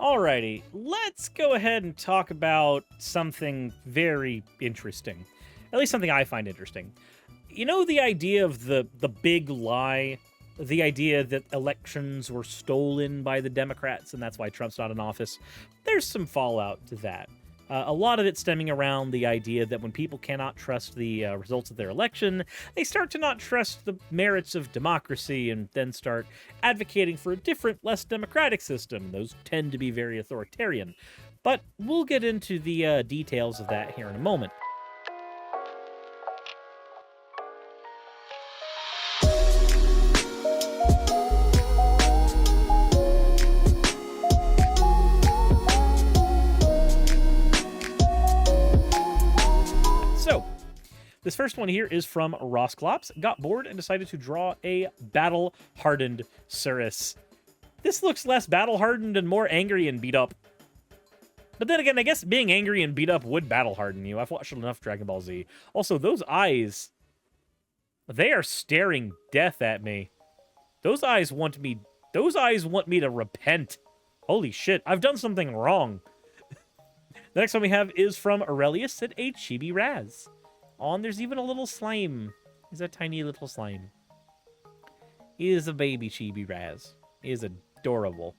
Alrighty, let's go ahead and talk about something very interesting. At least something I find interesting. You know the idea of the big lie? The idea that elections were stolen by the Democrats and that's why Trump's not in office? There's some fallout to that. A lot of it stemming around the idea that when people cannot trust the results of their election, they start to not trust the merits of democracy and then start advocating for a different, less democratic system. Those tend to be very authoritarian. But we'll get into the details of that here in a moment. This first one here is from Rosklops. Got bored and decided to draw a battle-hardened Suris. This looks less battle-hardened and more angry and beat up. But then again, I guess being angry and beat up would battle-harden you. I've watched enough Dragon Ball Z. Also, those eyes, they are staring death at me. Those eyes want me to repent. Holy shit, I've done something wrong. The next one we have is from Aurelius at a Chibi Raz. And there's even a little slime. He's a tiny little slime. He is a baby Chibi Raz. He is adorable.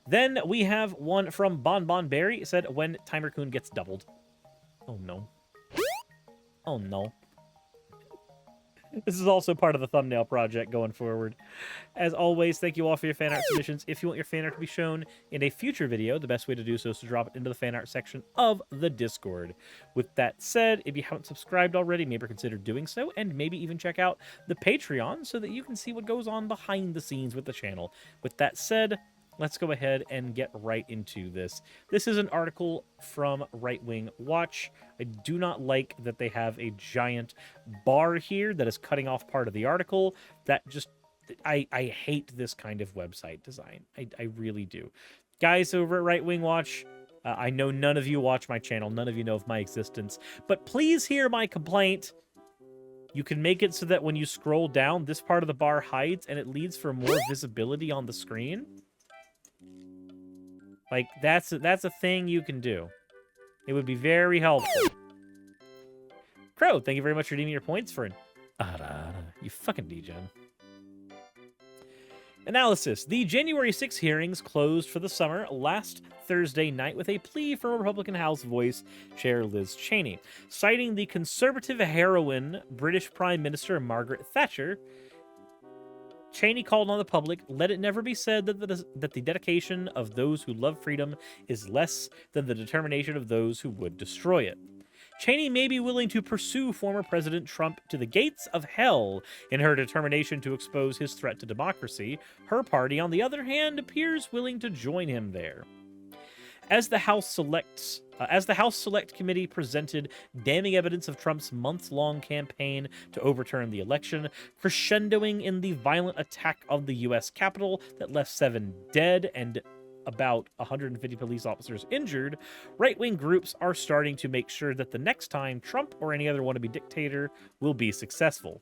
Then we have one from Bon Bon Berry. It said, when Timer Kun gets doubled. Oh no. Oh no. This is also part of the thumbnail project going forward. As always, thank you all for your fan art submissions. If you want your fan art to be shown in a future video, the best way to do so is to drop it into the fan art section of the Discord. With that said, if you haven't subscribed already, maybe consider doing so, and maybe even check out the Patreon so that you can see what goes on behind the scenes with the channel. With that said, let's go ahead and get right into this. This is an article from Right Wing Watch. I do not like that they have a giant bar here that is cutting off part of the article. That just, I hate this kind of website design. I really do. Guys over at Right Wing Watch, I know none of you watch my channel. None of you know of my existence. But please hear my complaint. You can make it so that when you scroll down, this part of the bar hides and it leads for more visibility on the screen. Like, that's a thing you can do. It would be very helpful. Crow, thank you very much for redeeming your points for an... You fucking degen. Analysis. The January 6 hearings closed for the summer last Thursday night with a plea from Republican House Voice Chair Liz Cheney. Citing the conservative heroine, British Prime Minister Margaret Thatcher, Cheney called on the public, let it never be said that the dedication of those who love freedom is less than the determination of those who would destroy it. Cheney may be willing to pursue former President Trump to the gates of hell in her determination to expose his threat to democracy. Her party, on the other hand, appears willing to join him there. As the House Select Committee presented damning evidence of Trump's month-long campaign to overturn the election, crescendoing in the violent attack on the U.S. Capitol that left 7 dead and about 150 police officers injured, right-wing groups are starting to make sure that the next time Trump or any other wannabe dictator will be successful.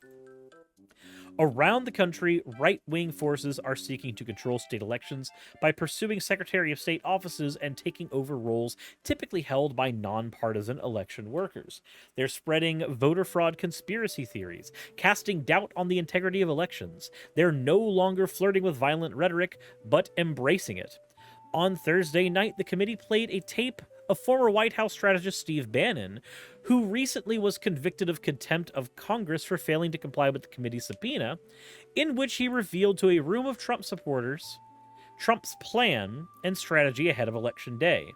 Around the country, right-wing forces are seeking to control state elections by pursuing Secretary of State offices and taking over roles typically held by nonpartisan election workers. They're spreading voter fraud conspiracy theories, casting doubt on the integrity of elections. They're no longer flirting with violent rhetoric, but embracing it. On Thursday night, the committee played a tape of former White House strategist Steve Bannon, who recently was convicted of contempt of Congress for failing to comply with the committee's subpoena, in which he revealed to a room of Trump supporters Trump's plan and strategy ahead of Election Day.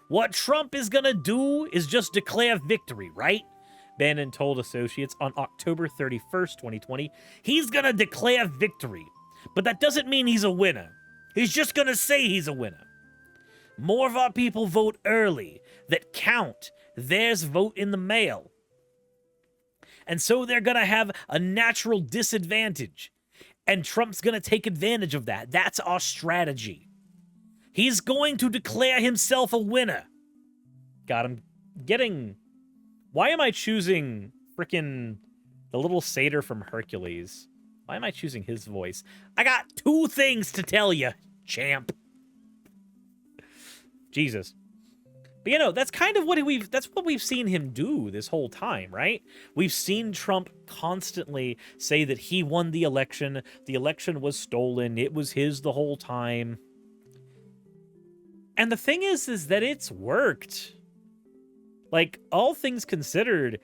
What Trump is gonna do is just declare victory, right? Bannon told associates on October 31st, 2020. He's gonna declare victory, but that doesn't mean he's a winner. He's just gonna say he's a winner. More of our people vote early that count. Theirs vote in the mail. And so they're going to have a natural disadvantage. And Trump's going to take advantage of that. That's our strategy. He's going to declare himself a winner. God, I'm getting... Why am I choosing frickin' the little satyr from Hercules? Why am I choosing his voice? I got 2 things to tell you, champ. Jesus. But you know, that's kind of what we've seen him do this whole time, right? We've seen Trump constantly say that he won the election was stolen, it was his the whole time. And the thing is that it's worked. Like, all things considered,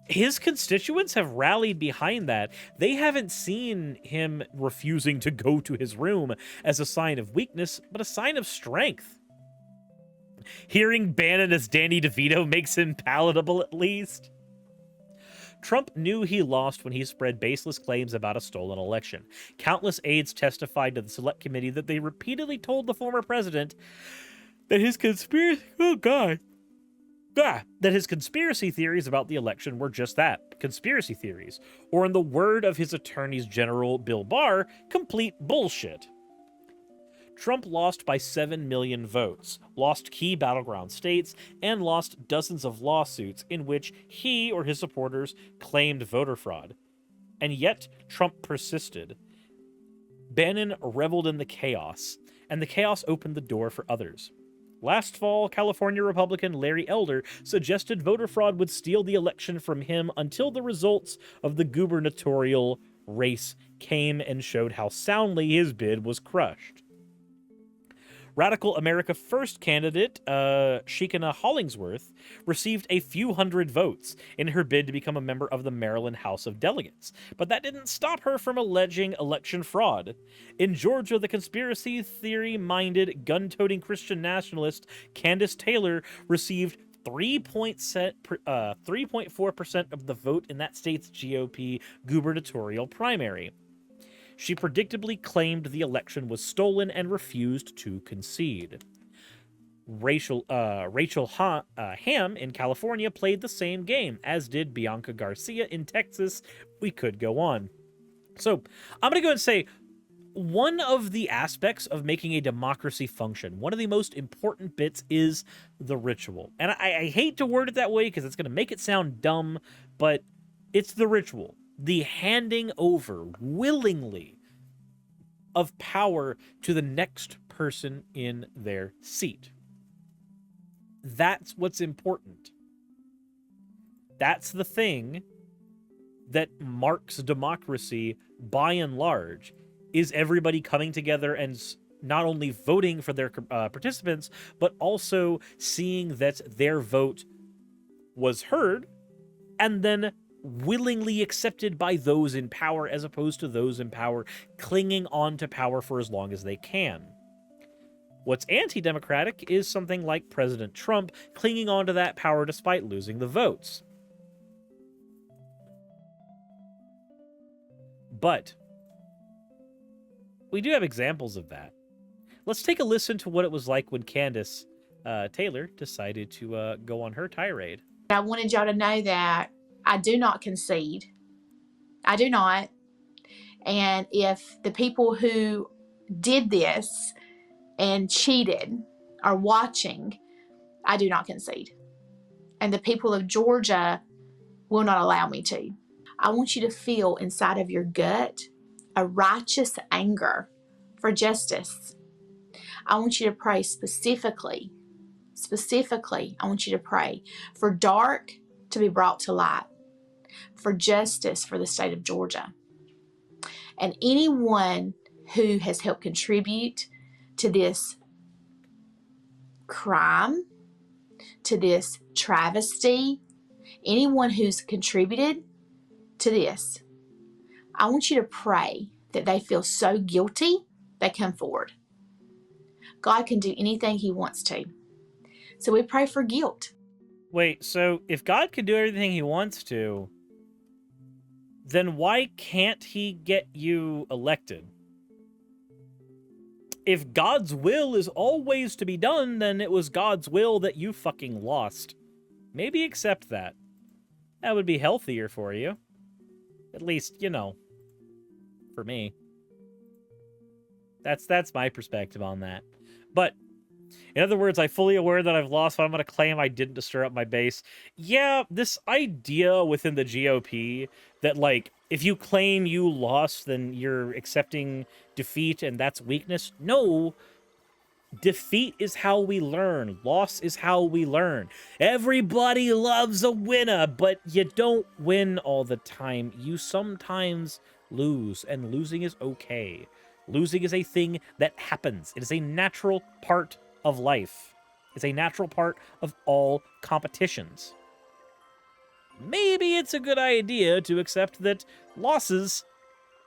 his constituents have rallied behind that. They haven't seen him refusing to go to his room as a sign of weakness, but a sign of strength. Hearing Bannon as Danny DeVito makes him palatable, at least. Trump knew he lost when he spread baseless claims about a stolen election. Countless aides testified to the select committee that they repeatedly told the former president that his conspiracy... Oh, God. That his conspiracy theories about the election were just that, conspiracy theories. Or in the word of his attorneys general, Bill Barr, complete bullshit. Trump lost by 7 million votes, lost key battleground states, and lost dozens of lawsuits in which he or his supporters claimed voter fraud. And yet, Trump persisted. Bannon reveled in the chaos, and the chaos opened the door for others. Last fall, California Republican Larry Elder suggested voter fraud would steal the election from him until the results of the gubernatorial race came and showed how soundly his bid was crushed. Radical America First candidate Shekinah Hollingsworth received a few hundred votes in her bid to become a member of the Maryland House of Delegates, but that didn't stop her from alleging election fraud. In Georgia, the conspiracy theory-minded, gun-toting Christian nationalist Candace Taylor received 3.4% of the vote in that state's GOP gubernatorial primary. She predictably claimed the election was stolen and refused to concede. Rachel Ham in California played the same game, as did Bianca Garcia in Texas. We could go on. So I'm going to go and say, one of the aspects of making a democracy function, one of the most important bits is the ritual. And I hate to word it that way because it's going to make it sound dumb, but it's the ritual. The handing over willingly of power to the next person in their seat. That's what's important. That's the thing that marks democracy by and large, is everybody coming together and not only voting for their participants, but also seeing that their vote was heard and then willingly accepted by those in power, as opposed to those in power clinging on to power for as long as they can. What's anti-democratic is something like President Trump clinging on to that power despite losing the votes. But we do have examples of that. Let's take a listen to what it was like when Candace Taylor decided to go on her tirade. I wanted y'all to know that I do not concede. I do not. And if the people who did this and cheated are watching, I do not concede. And the people of Georgia will not allow me to. I want you to feel inside of your gut a righteous anger for justice. I want you to pray specifically, I want you to pray for dark to be brought to light, for justice for the state of Georgia. And anyone who has helped contribute to this crime, to this travesty, anyone who's contributed to this, I want you to pray that they feel so guilty they come forward. God can do anything he wants to. So we pray for guilt. Wait, so if God can do everything he wants to, then why can't he get you elected? If God's will is always to be done, then it was God's will that you fucking lost. Maybe accept that. That would be healthier for you. At least, you know, for me. That's my perspective on that. But in other words, I'm fully aware that I've lost, but I'm going to claim I didn't to stir up my base. Yeah, this idea within the GOP that, like, if you claim you lost, then you're accepting defeat and that's weakness. No, Defeat is how we learn. Loss is how we learn. Everybody loves a winner, but you don't win all the time. You sometimes lose, and losing is okay. Losing is a thing that happens. It is a natural part of life. It's a natural part of all competitions. Maybe it's a good idea to accept that losses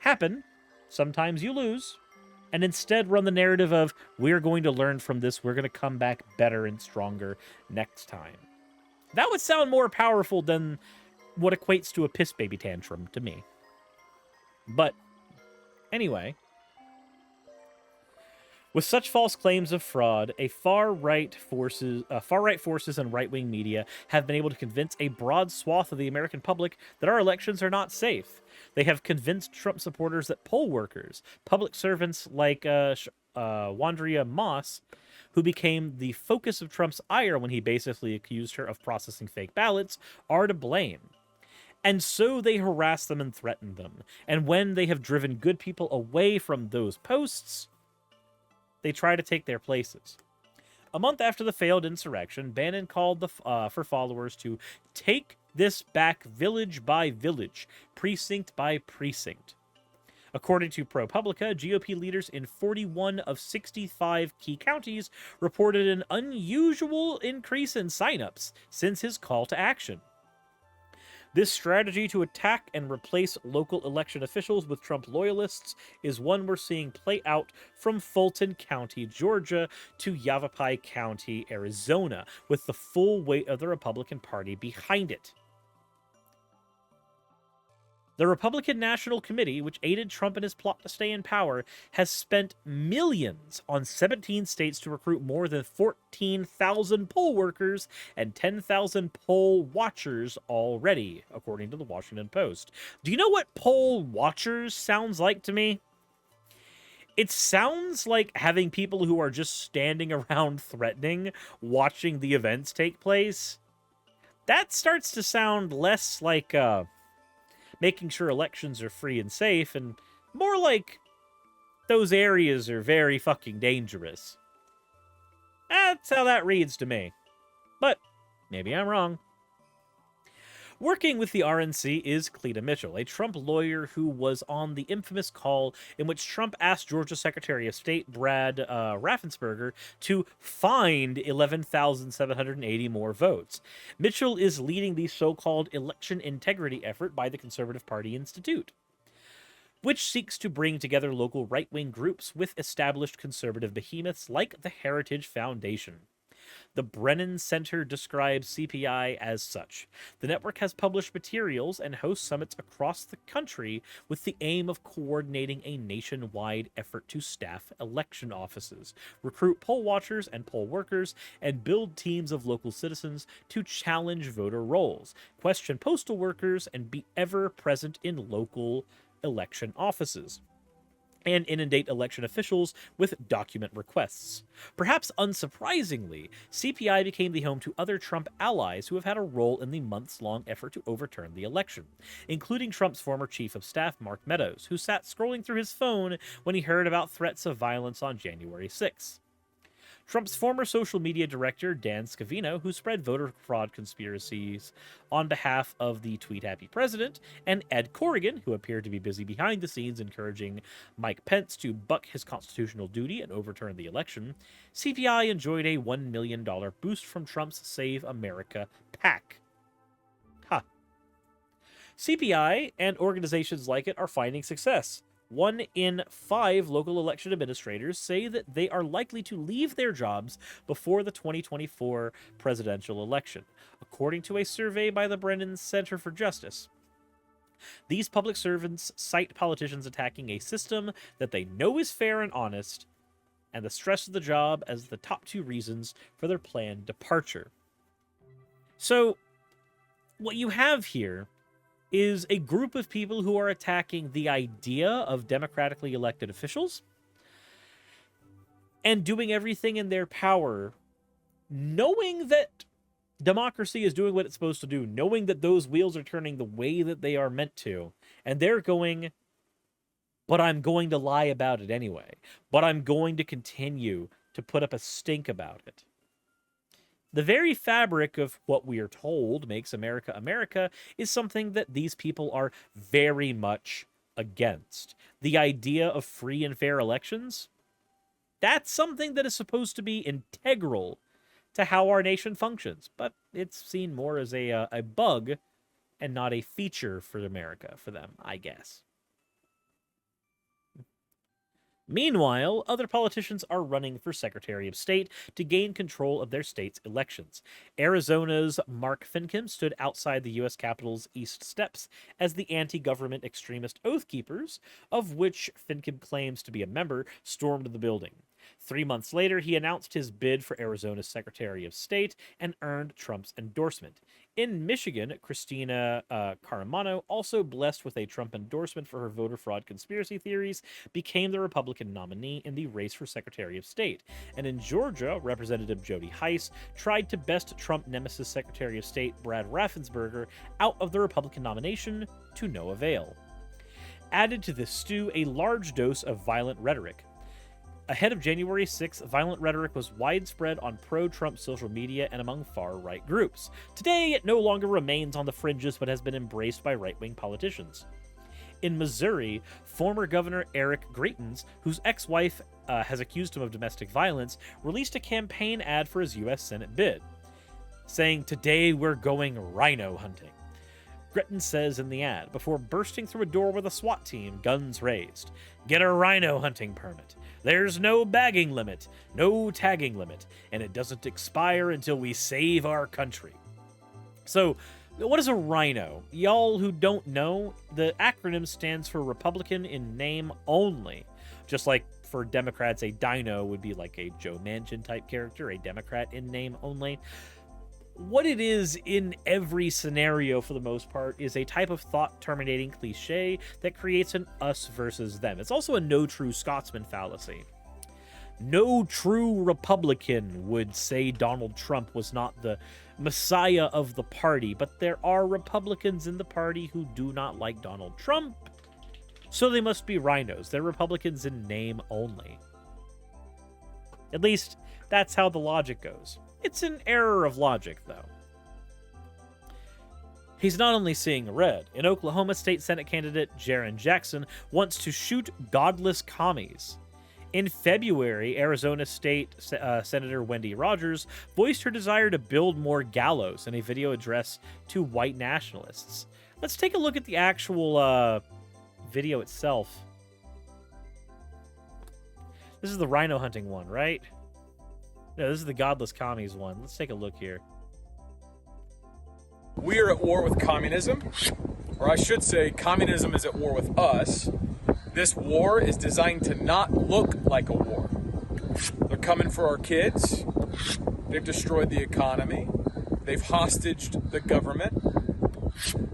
happen. Sometimes you lose. And instead run the narrative of, we're going to learn from this, we're going to come back better and stronger next time. That would sound more powerful than what equates to a piss baby tantrum to me. But anyway, with such false claims of fraud, far-right forces and right-wing media have been able to convince a broad swath of the American public that our elections are not safe. They have convinced Trump supporters that poll workers, public servants like Wandria Moss, who became the focus of Trump's ire when he basically accused her of processing fake ballots, are to blame. And so they harass them and threaten them. And when they have driven good people away from those posts, they try to take their places. A month after the failed insurrection, Bannon called for followers to take this back village by village, precinct by precinct. According to ProPublica, GOP leaders in 41 of 65 key counties reported an unusual increase in signups since his call to action. This strategy to attack and replace local election officials with Trump loyalists is one we're seeing play out from Fulton County, Georgia, to Yavapai County, Arizona, with the full weight of the Republican Party behind it. The Republican National Committee, which aided Trump in his plot to stay in power, has spent millions on 17 states to recruit more than 14,000 poll workers and 10,000 poll watchers already, according to the Washington Post. Do you know what poll watchers sounds like to me? It sounds like having people who are just standing around threatening, watching the events take place. That starts to sound less like, making sure elections are free and safe, and more like those areas are very fucking dangerous. That's how that reads to me. But maybe I'm wrong. Working with the RNC is Cleta Mitchell, a Trump lawyer who was on the infamous call in which Trump asked Georgia Secretary of State Brad Raffensperger to find 11,780 more votes. Mitchell is leading the so-called election integrity effort by the Conservative Party Institute, which seeks to bring together local right-wing groups with established conservative behemoths like the Heritage Foundation. The Brennan Center describes CPI as such. The network has published materials and hosts summits across the country with the aim of coordinating a nationwide effort to staff election offices, recruit poll watchers and poll workers, and build teams of local citizens to challenge voter rolls, question postal workers, and be ever present in local election offices, and inundate election officials with document requests. Perhaps unsurprisingly, CPI became the home to other Trump allies who have had a role in the months-long effort to overturn the election, including Trump's former chief of staff, Mark Meadows, who sat scrolling through his phone when he heard about threats of violence on January 6th. Trump's former social media director, Dan Scavino, who spread voter fraud conspiracies on behalf of the tweet-happy president, and Ed Corrigan, who appeared to be busy behind the scenes encouraging Mike Pence to buck his constitutional duty and overturn the election, CPI enjoyed a $1 million boost from Trump's Save America PAC. CPI and organizations like it are finding success. 1 in 5 local election administrators say that they are likely to leave their jobs before the 2024 presidential election, according to a survey by the Brennan Center for Justice. These public servants cite politicians attacking a system that they know is fair and honest, and the stress of the job as the top 2 reasons for their planned departure. So, what you have here is a group of people who are attacking the idea of democratically elected officials and doing everything in their power, knowing that democracy is doing what it's supposed to do, knowing that those wheels are turning the way that they are meant to, and they're going, but I'm going to lie about it anyway. But I'm going to continue to put up a stink about it. The very fabric of what we are told makes America America is something that these people are very much against. The idea of free and fair elections, that's something that is supposed to be integral to how our nation functions, but it's seen more as a bug and not a feature for America, for them, I guess. Meanwhile, other politicians are running for Secretary of State to gain control of their state's elections. Arizona's Mark Finchem stood outside the U.S. Capitol's East Steps as the anti-government extremist Oath Keepers, of which Finchem claims to be a member, stormed the building. 3 months later, he announced his bid for Arizona's Secretary of State and earned Trump's endorsement. In Michigan, Christina Caramano, also blessed with a Trump endorsement for her voter fraud conspiracy theories, became the Republican nominee in the race for Secretary of State. And in Georgia, Representative Jody Hice tried to best Trump nemesis Secretary of State Brad Raffensperger out of the Republican nomination to no avail. Added to this stew, a large dose of violent rhetoric. Ahead of January 6th, violent rhetoric was widespread on pro-Trump social media and among far-right groups. Today, it no longer remains on the fringes but has been embraced by right-wing politicians. In Missouri, former Governor Eric Greitens, whose ex-wife has accused him of domestic violence, released a campaign ad for his U.S. Senate bid, saying, "Today we're going rhino hunting." Greitens says in the ad, before bursting through a door with a SWAT team, guns raised, "Get a rhino hunting permit. There's no bagging limit, no tagging limit, and it doesn't expire until we save our country." So, what is a rhino? Y'all who don't know, the acronym stands for Republican in name only. Just like for Democrats, a dino would be like a Joe Manchin type character, a Democrat in name only. What it is in every scenario, for the most part, is a type of thought-terminating cliche that creates an us versus them. It's also a no true Scotsman fallacy. No true Republican would say Donald Trump was not the messiah of the party, but there are Republicans in the party who do not like Donald Trump, so they must be rhinos. They're Republicans in name only. At least, that's how the logic goes. It's an error of logic, though. He's not only seeing red. In Oklahoma, state Senate candidate Jaron Jackson wants to shoot godless commies. In February, Arizona State Senator Wendy Rogers voiced her desire to build more gallows in a video address to white nationalists. Let's take a look at the actual video itself. This is the rhino hunting one, right? No, this is the godless commies one. Let's take a look here. We are at war with communism, or I should say communism is at war with us. This war is designed to not look like a war. They're coming for our kids. They've destroyed the economy. They've hostaged the government.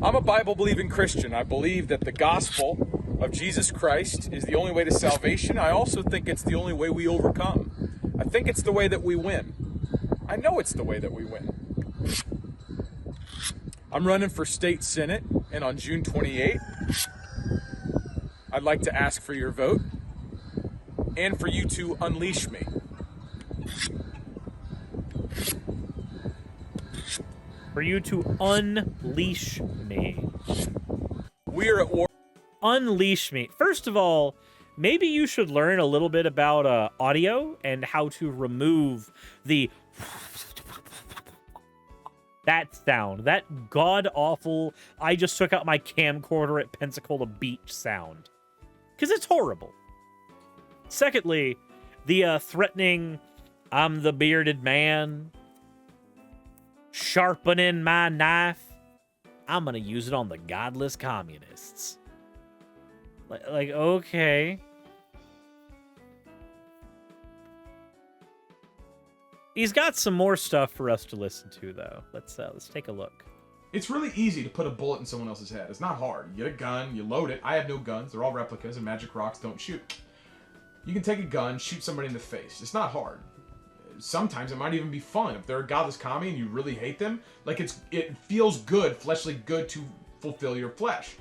I'm a Bible-believing Christian. I believe that the gospel of Jesus Christ is the only way to salvation. I also think it's the only way we overcome. I think it's the way that we win. I know it's the way that we win. I'm running for state senate, and on June 28th, I'd like to ask for your vote and for you to unleash me. For you to unleash me. We are at war. Unleash me. First of all, maybe you should learn a little bit about audio and how to remove the that sound, that god-awful, I just took out my camcorder at Pensacola Beach sound. Because it's horrible. Secondly, the threatening, "I'm the bearded man, sharpening my knife. I'm going to use it on the godless communists." Like, okay. He's got some more stuff for us to listen to, though. Let's take a look. It's really easy to put a bullet in someone else's head. It's not hard. You get a gun, you load it. I have no guns. They're all replicas, and magic rocks don't shoot. You can take a gun, shoot somebody in the face. It's not hard. Sometimes it might even be fun. If they're a godless commie and you really hate them, like it feels good, fleshly good, to fulfill your flesh.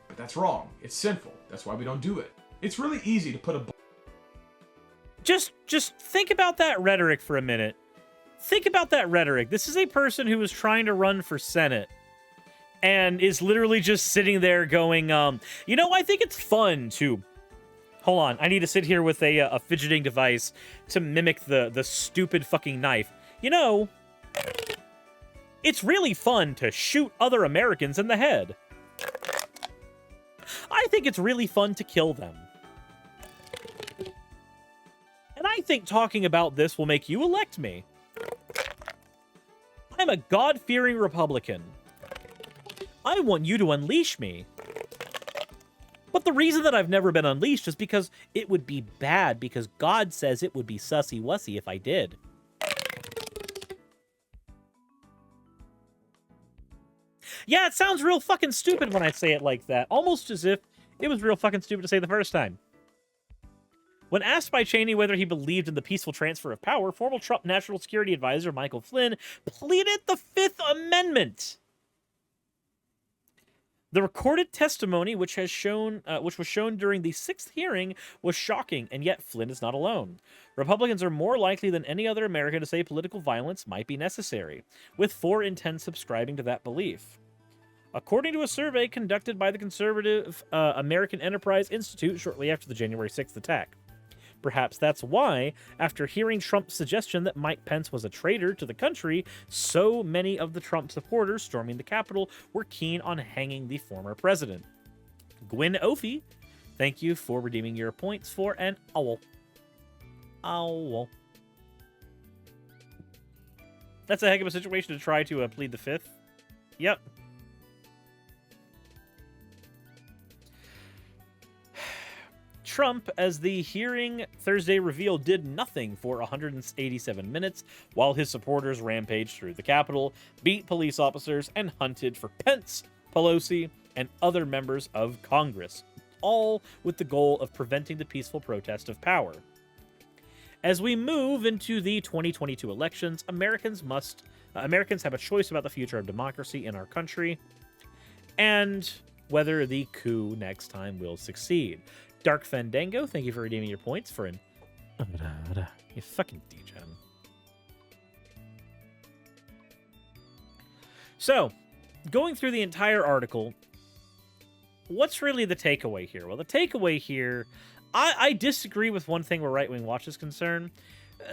But that's wrong. It's sinful. That's why we don't do it. It's really easy to put a... Just think about that rhetoric for a minute. Think about that rhetoric. This is a person who is trying to run for Senate and is literally just sitting there going, you know, I think it's fun to... Hold on, I need to sit here with a fidgeting device to mimic the stupid fucking knife. You know, it's really fun to shoot other Americans in the head. I think it's really fun to kill them. And I think talking about this will make you elect me. I'm a God-fearing Republican. I want you to unleash me. But the reason that I've never been unleashed is because it would be bad, because God says it would be sussy-wussy if I did. Yeah, it sounds real fucking stupid when I say it like that. Almost as if it was real fucking stupid to say the first time. When asked by Cheney whether he believed in the peaceful transfer of power, former Trump National Security Advisor Michael Flynn pleaded the Fifth Amendment. The recorded testimony, which was shown during the 6th hearing, was shocking, and yet Flynn is not alone. Republicans are more likely than any other American to say political violence might be necessary, with 4 in 10 subscribing to that belief. According to a survey conducted by the conservative American Enterprise Institute shortly after the January 6th attack. Perhaps that's why, after hearing Trump's suggestion that Mike Pence was a traitor to the country, so many of the Trump supporters storming the Capitol were keen on hanging the former president. Gwyn Opie, thank you for redeeming your points for an owl. Owl. That's a heck of a situation to try to plead the Fifth. Yep. Trump, as the hearing Thursday revealed, did nothing for 187 minutes while his supporters rampaged through the Capitol, beat police officers, and hunted for Pence, Pelosi, and other members of Congress, all with the goal of preventing the peaceful protest of power. As we move into the 2022 elections, Americans have a choice about the future of democracy in our country and whether the coup next time will succeed. Dark Fandango, thank you for redeeming your points for an... You fucking degen. So, going through the entire article, what's really the takeaway here? Well, the takeaway here, I disagree with one thing where Right Wing Watch is concerned.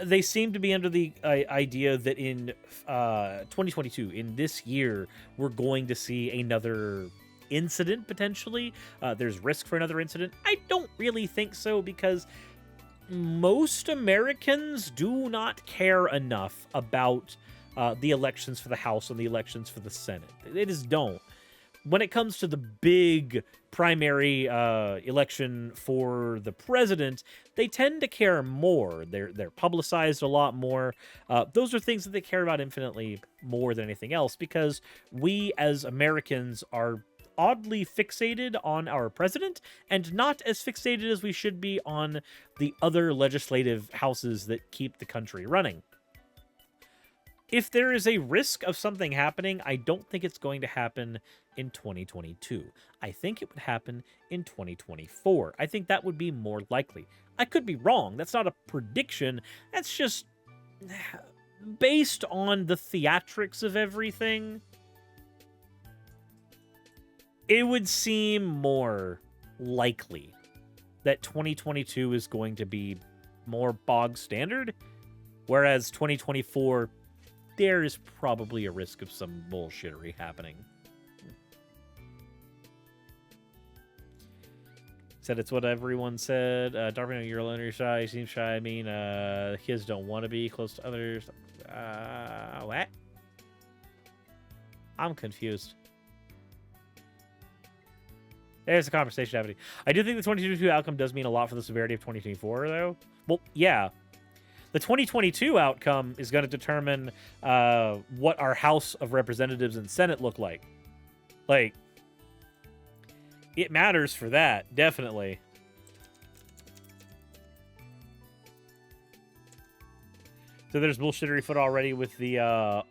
They seem to be under the idea that in 2022, in this year, we're going to see another incident, potentially. There's risk for another incident. I don't really think so, because most Americans do not care enough about the elections for the House and the elections for the Senate. They just don't. When it comes to the big primary election for the president, they tend to care more. They're publicized a lot more. Those are things that they care about infinitely more than anything else, because we as Americans are oddly fixated on our president and not as fixated as we should be on the other legislative houses that keep the country running. If there is a risk of something happening, I don't think it's going to happen in 2022. I think it would happen in 2024. I think that would be more likely. I could be wrong. That's not a prediction. That's just based on the theatrics of everything. It would seem more likely that 2022 is going to be more bog standard, whereas 2024, there is probably a risk of some bullshittery happening. Said it's what everyone said. Darwin, you're alone, you're shy, you seem shy. I mean, kids don't want to be close to others. What? I'm confused. There's a conversation happening. I do think the 2022 outcome does mean a lot for the severity of 2024, though. Well, yeah. The 2022 outcome is going to determine what our House of Representatives and Senate look like. Like, it matters for that, definitely. So there's bullshittery foot already with the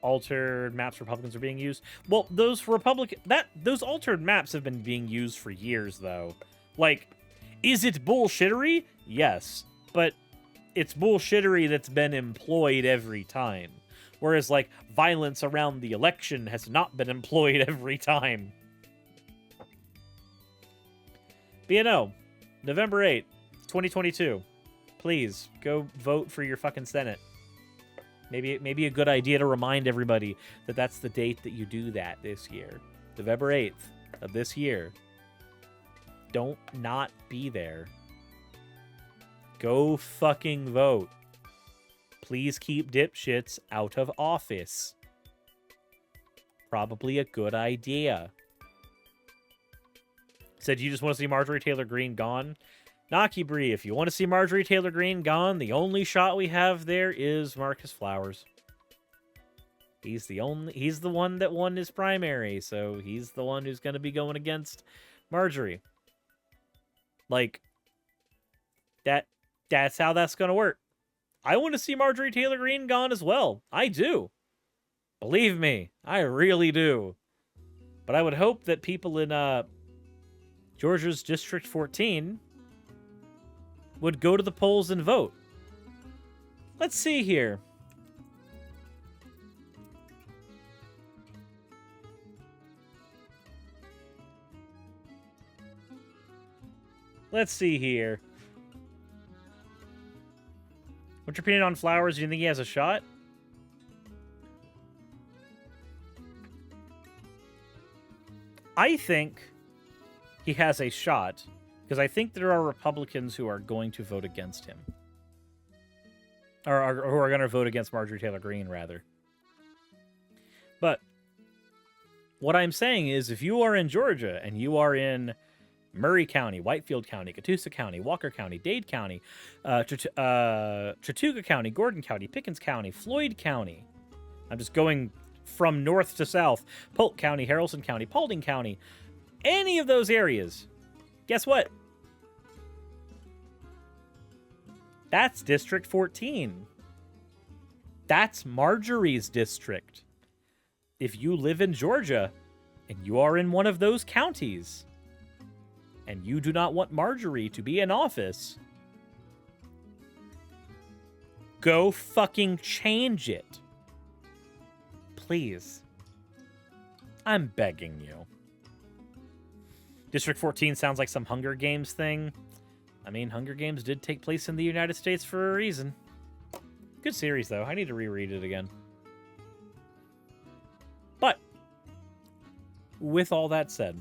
altered maps Republicans are being used. Well, those altered maps have been being used for years, though. Like, Is it bullshittery? Yes, but it's bullshittery that's been employed every time. Whereas, like, violence around the election has not been employed every time. But you know, November 8th, 2022. Please, go vote for your fucking Senate. Maybe a good idea to remind everybody that that's the date that you do that this year. November 8th of this year. Don't not be there. Go fucking vote. Please keep dipshits out of office. Probably a good idea. Said you just want to see Marjorie Taylor Greene gone? Naki Bree, if you want to see Marjorie Taylor Greene gone, the only shot we have there is Marcus Flowers. He's the one that won his primary, so he's the one who's going to be going against Marjorie. Like, that's how that's going to work. I want to see Marjorie Taylor Greene gone as well. I do. Believe me, I really do. But I would hope that people in Georgia's District 14 would go to the polls and vote. Let's see here. Let's see here. What's your opinion on Flowers? Do you think he has a shot? I think he has a shot, because I think there are Republicans who are going to vote against him. Or who are going to vote against Marjorie Taylor Greene, rather. But what I'm saying is, if you are in Georgia, and you are in Murray County, Whitefield County, Catoosa County, Walker County, Dade County, Chattooga County, Gordon County, Pickens County, Floyd County. I'm just going from north to south. Polk County, Haralson County, Paulding County. Any of those areas. Guess what? That's District 14. That's Marjorie's district. If you live in Georgia and you are in one of those counties and you do not want Marjorie to be in office, go fucking change it. Please. I'm begging you. District 14 sounds like some Hunger Games thing. I mean, Hunger Games did take place in the United States for a reason. Good series, though. I need to reread it again. But, with all that said,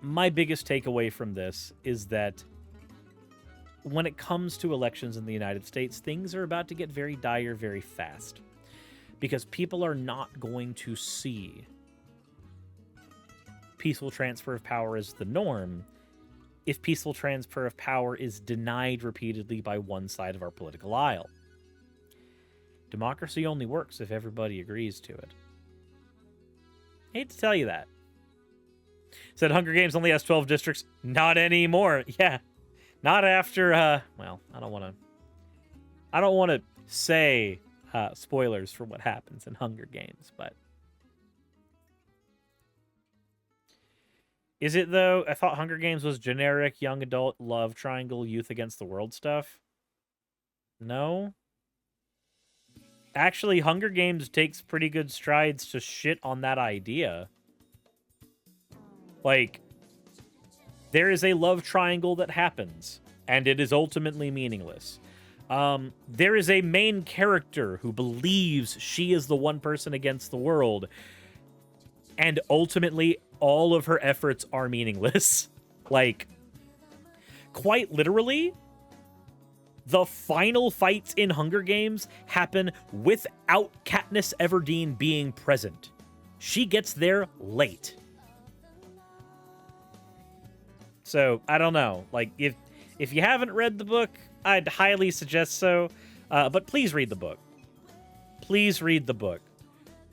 my biggest takeaway from this is that when it comes to elections in the United States, things are about to get very dire very fast. Because people are not going to see peaceful transfer of power as the norm if peaceful transfer of power is denied repeatedly by one side of our political aisle. Democracy only works if everybody agrees to it. Hate to tell you that. Said Hunger Games only has 12 districts. Not anymore. Yeah. Not after, well, I don't want to say spoilers for what happens in Hunger Games, but is it, though? I thought Hunger Games was generic young adult love triangle youth against the world stuff. No? Actually, Hunger Games takes pretty good strides to shit on that idea. Like, there is a love triangle that happens, and it is ultimately meaningless. There is a main character who believes she is the one person against the world, and ultimately all of her efforts are meaningless. Like, quite literally, the final fights in Hunger Games happen without Katniss Everdeen being present. She gets there late. So, I don't know. Like, if you haven't read the book, I'd highly suggest so. But please read the book. Please read the book.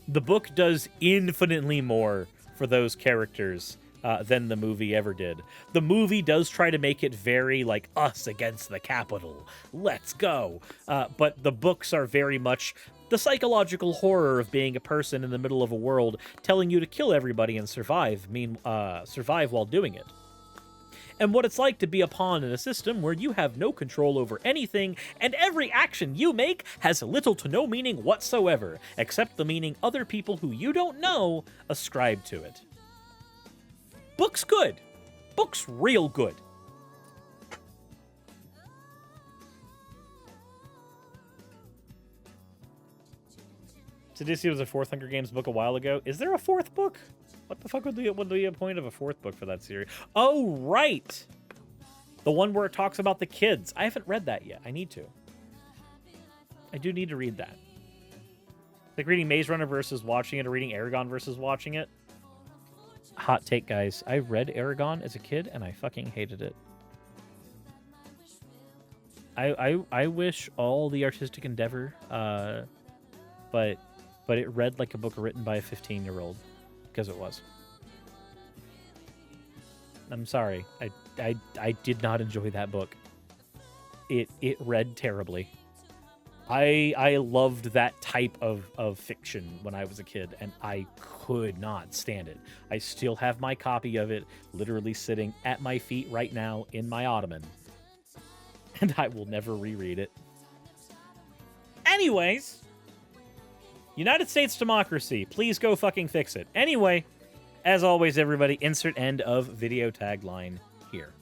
The book does infinitely more for those characters than the movie ever did. The movie does try to make it very, like, us against the Capitol. Let's go. But the books are very much the psychological horror of being a person in the middle of a world telling you to kill everybody and survive while doing it. and what it's like to be a pawn in a system where you have no control over anything, and every action you make has little to no meaning whatsoever, except the meaning other people who you don't know ascribe to it. Book's good. Book's real good. Sidisi was a fourth Hunger Games book a while ago. Is there a fourth book? What the fuck would be a point of a fourth book for that series? Oh, right! The one where it talks about the kids. I haven't read that yet. I need to. I do need to read that. Like reading Maze Runner versus watching it, or reading Aragon versus watching it. Hot take, guys. I read Aragon as a kid, and I fucking hated it. I wish all the artistic endeavor, but it read like a book written by a 15-year-old, because it was. I'm sorry. I did not enjoy that book. It read terribly. I loved that type of fiction when I was a kid, and I could not stand it. I still have my copy of it literally sitting at my feet right now in my ottoman, and I will never reread it. Anyways, United States democracy, please go fucking fix it. Anyway, as always, everybody, insert end of video tagline here.